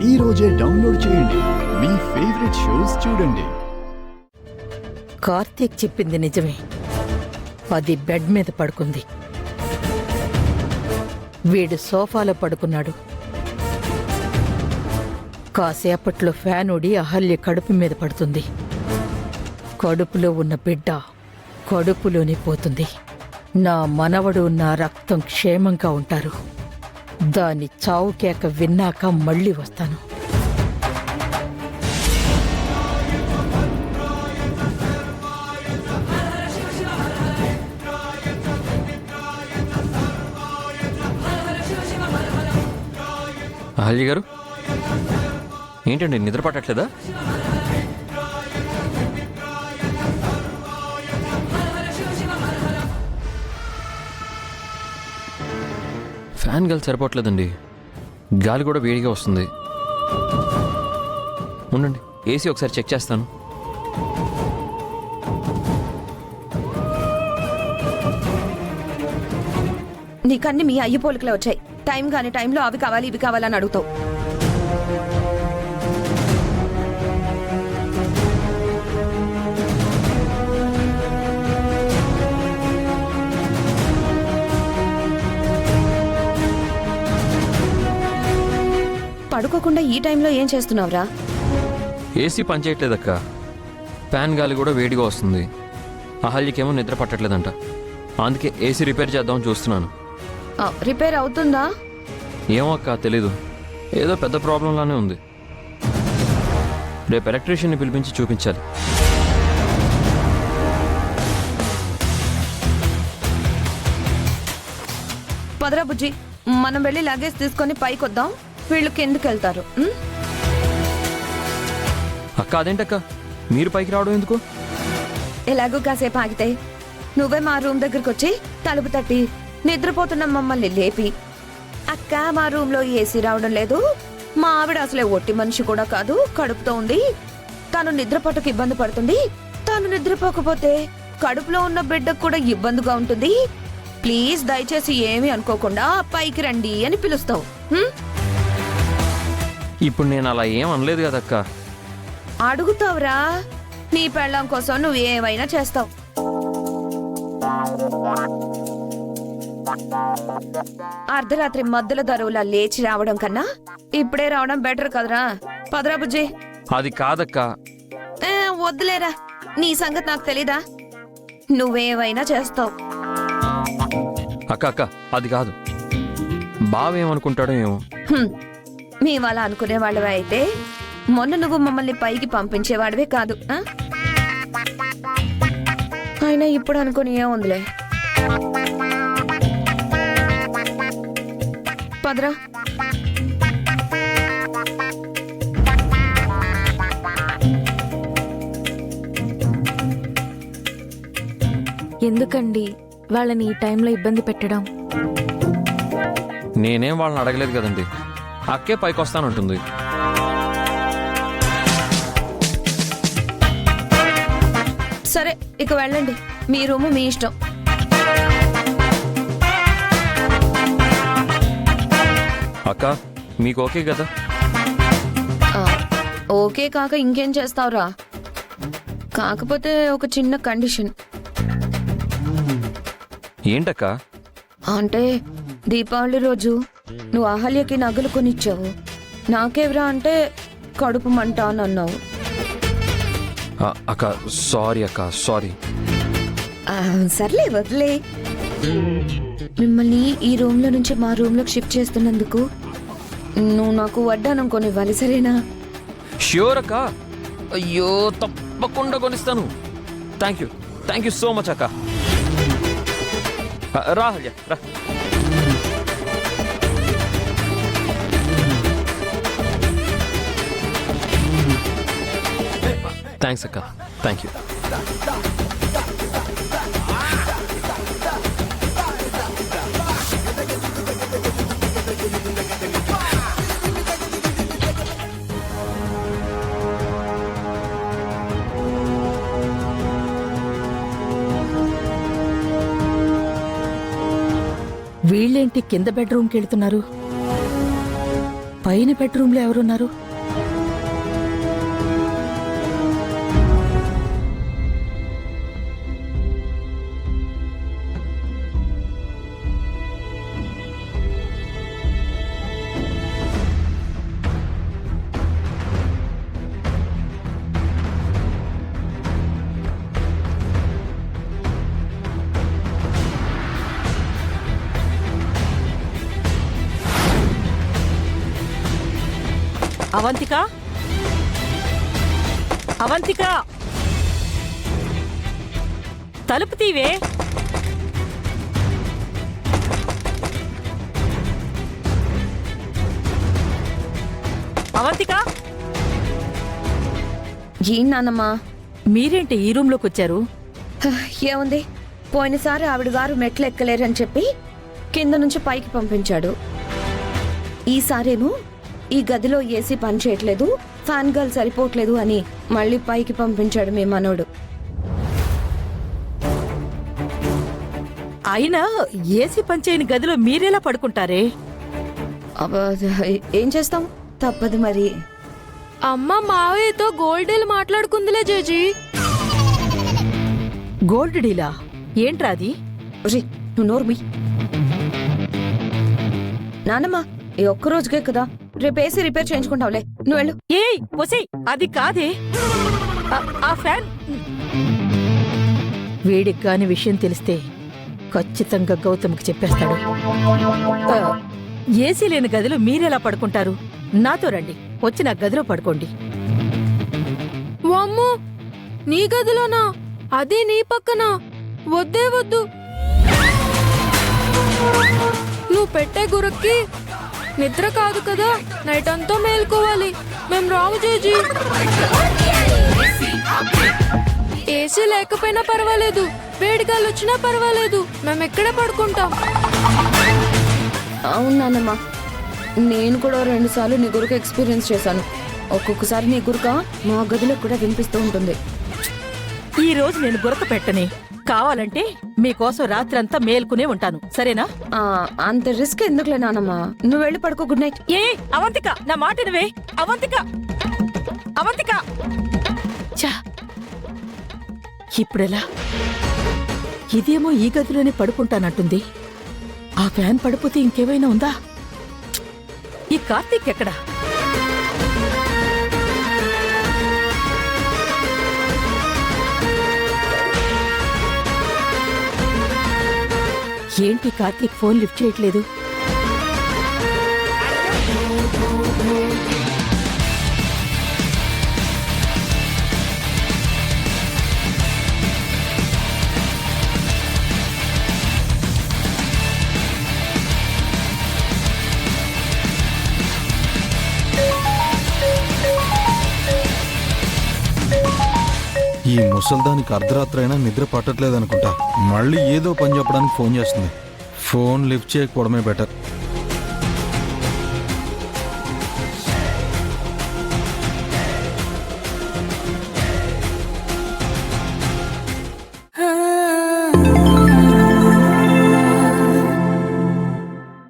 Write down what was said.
ఈ రోజే డౌన్లోడ్ చేయండి. మీ ఫేవరెట్ షోస్ చూడండి. కార్తీక్ చెప్పింది నిజమే. అది బెడ్ మీద పడుకుంది. వీడు సోఫాలో పడుకున్నాడు. కాసేపట్లో ఫ్యాన్ ఊడి అహల్య కడుపు మీద పడుతుంది. కడుపులో ఉన్న బిడ్డ కడుపులోనే పోతుంది. నా మనవడు నా రక్తం క్షేమంగా ఉంటారు. దాని చావు కేక విన్నాక మళ్ళీ వస్తాను. అహల్య గారు, ఏంటండి నిద్ర పట్టట్లేదా? ఫ్యాన్ గాలి సరిపోవట్లేదండి. గాలి కూడా వేడిగా వస్తుంది. ఉండండి, ఏసీ ఒకసారి చెక్ చేస్తాను. నీకన్నీ మీ అయ్యి పోలికలే వచ్చాయి. టైం కాని టైంలో అవి కావాలి ఇవి కావాలని అడుగుతావు. పడుకోకుండా ఈ టైంలో ఏం చేస్తున్నావురా? ఏసీ పనిచేయట్లేదక్క. ఫ్యాన్ గాలి కూడా వేడిగా వస్తుంది. అహల్యకేమో నిద్ర పట్టట్లేదంట. అందుకే ఏసీ రిపేర్ చేద్దామని చూస్తున్నాను. రిపేర్ అవుతుందా? ఏమో అక్క, తెలీదు. ఏదో పెద్ద ప్రాబ్లంలానే ఉంది. రేపు ఎలక్ట్రీషియన్ని పిలిపించి చూపించాలి. పదరా బుజ్జి, మనం వెళ్ళి లగేజ్ తీసుకొని పైకి వద్దాం. వీళ్ళు కిందకి వెళ్తారు. అక్క, అదేంటక్క మీరు పైకి రావడం ఎందుకు? ఎలాగో కాసేపు ఆగితే నువ్వే మా రూమ్ దగ్గరకు వచ్చి తలుపు తట్టి నిద్రపోతున్న మమ్మల్ని లేపి, అక్క మా రూమ్ లో ఏసీ రావడం లేదు, మా ఆవిడ అసలే ఒట్టి మనిషి కూడా కాదు, కడుపుతో ఉంది, తను నిద్రపట్టుకు ఇబ్బంది పడుతుంది, తను నిద్రపోకపోతే కడుపులో ఉన్న బిడ్డకు కూడా ఇబ్బందిగా ఉంటుంది, ప్లీజ్ దయచేసి ఏమీ అనుకోకుండా పైకి రండి అని పిలుస్తావు. ఇప్పుడు నేను అలా ఏం అనలేదు కదక్క. అడుగుతావురా. నీ పెళ్ళాం కోసం నువ్వు ఏమైనా చేస్తావు. అర్ధరాత్రి మధ్యలో దరువులా లేచి రావడం కన్నా ఇప్పుడే రావడం బెటర్ కదరా. పదరా బుజ్జి. అది కాదక్క. వద్దులేరా, నీ సంగతి నాకు తెలీదా? నువ్వేమైనా చేస్తావు. అక్క అక్క, అది కాదు. బావేమనుకుంటాడో ఏమో. మేము అలా అనుకునేవాళ్ళవే అయితే మొన్న నువ్వు మమ్మల్ని పైకి పంపించేవాడివే కాదు. అయినా ఇప్పుడు అనుకుని ఏముందిలే. పదరా. ఎందుకండి వాళ్ళని ఈ టైంలో ఇబ్బంది పెట్టడం? నేనేం వాళ్ళని అడగలేదు కదండి. అక్కే పైకి వస్తానంటుంది. సరే, ఇక వెళ్ళండి. మీ రూము మీ ఇష్టం. అక్క, మీకు ఓకే కదా? ఓకే కాక ఇంకేం చేస్తావురా? కాకపోతే ఒక చిన్న కండిషన్. ఏంటక్క? అంటే దీపావళి రోజు నువ్వు అహల్యకి నగలు కొనిచ్చావు, నాకేవరా అంటే కడుపు మంట అని అన్నావు. అక్క సారీ అక్క, సారీ. సర్లే వదిలే. మిమ్మల్ని ఈ రూమ్ లో నుంచి మా రూమ్ లోకి షిఫ్ట్ చేస్తున్నందుకు నువ్వు నాకు వడ్డానం కొనివ్వాలి, సరేనా? ష్యూర్ అక్క. అయ్యో, తప్పకుండా కొనిస్తాను. థ్యాంక్ యూ సో మచ్ అక్క. రా హల్య, రా. థ్యాంక్స్ అక్క, థ్యాంక్ యూ. వీళ్ళేంటి కింద బెడ్రూమ్కి వెళ్తున్నారు? పైన బెడ్రూమ్లో ఎవరున్నారు? అవంతిక, అవంతిక, తలుపు తీవే. అవంతిక, ఏం నానమ్మా? మీరేంటి ఈ రూమ్లోకి వచ్చారు? ఏముంది, పోయినసారి ఆవిడ గారు మెట్లు ఎక్కలేరని చెప్పి కింద నుంచి పైకి పంపించాడు. ఈసారేమో ఈ గదిలో ఏసీ పని చేయట్లేదు, ఫ్యాన్ గాలి సరిపోవట్లేదు అని మళ్ళీ పైకి పంపించాడు మీ మనోడు. అయినా ఏసీ పనిచేయని గదిలో మీరెలా పడుకుంటారే? అబ్బా, ఏం చేస్తాం, తప్పదు మరి. అమ్మ మావయ్యతో గోల్డ్ డీల్ మాట్లాడుకుందిలే జేజీ. గోల్డ్ డీలా? ఏంట్రా అది? రీ, నువ్వు నోర్మి. నానమ్మా, ఈ ఒక్క రోజుకే కదా, రేపు ఏసీ రిపేర్ చేయించుకుంటావులే, నువ్వు వెళ్ళు. ఏయ్ ఒసేయ్, అది కాదే. ఆ ఫ్యాన్ వేడికి కాని విషయం తెలిస్తే ఖచ్చితంగా గౌతమ్కి చెప్పేస్తాడు. ఏసీ లేని గదిలో మీరెలా పడుకుంటారు? నాతో రండి, వచ్చి నా గదిలో పడుకోండి. వామ్మో, నీ గదిలోనా? అది నీ పక్కన? వద్దే వద్దు. నువ్వు పెట్టే గురక్కి నిద్ర కాదు కదా, నైట్ అంతా మేల్కోవాలి. మేం రావు జేజీ. ఏసీ లేకపోయినా పర్వాలేదు, వేడిగాలు వచ్చినా పర్వాలేదు, మేము ఎక్కడే పడుకుంటాం. అవును నానమ్మా, నేను కూడా 2 సార్లు నీ గురుకు ఎక్స్పీరియన్స్ చేశాను. ఒక్కొక్కసారి నీ గురుక మా గదిలో కూడా వినిపిస్తూ ఉంటుంది. ఈ రోజు నేను గురక పెట్టని, కావాలంటే మీకోసం రాత్రంతా మేల్కునే ఉంటాను, సరేనా? అంత రిస్క్ ఎందుకులే నానమ్మా, నువ్వు వెళ్ళి పడుకో. Good night. ఏ అవంతిక, నా మాట వినవే. అవంతిక, అవంతిక. ఛా, ఇప్పుడెలా? ఇదేమో ఈ గదిలోనే పడుకుంటానంటుంది. ఆ ఫ్యాన్ పడిపోతే ఇంకేమైనా ఉందా? ఈ కార్తీక్ ఎక్కడా? ఏంటి కార్తీక్ ఫోన్ లిఫ్ట్ చేయట్లేదు? ఈ ముసల్దానికి అర్ధరాత్రి అయినా నిద్ర పట్టట్లేదనుకుంటా. మళ్ళీ ఏదో పని చెప్పడానికి ఫోన్ చేస్తుంది. ఫోన్ లిఫ్ట్ చేయకపోవడమే బెటర్.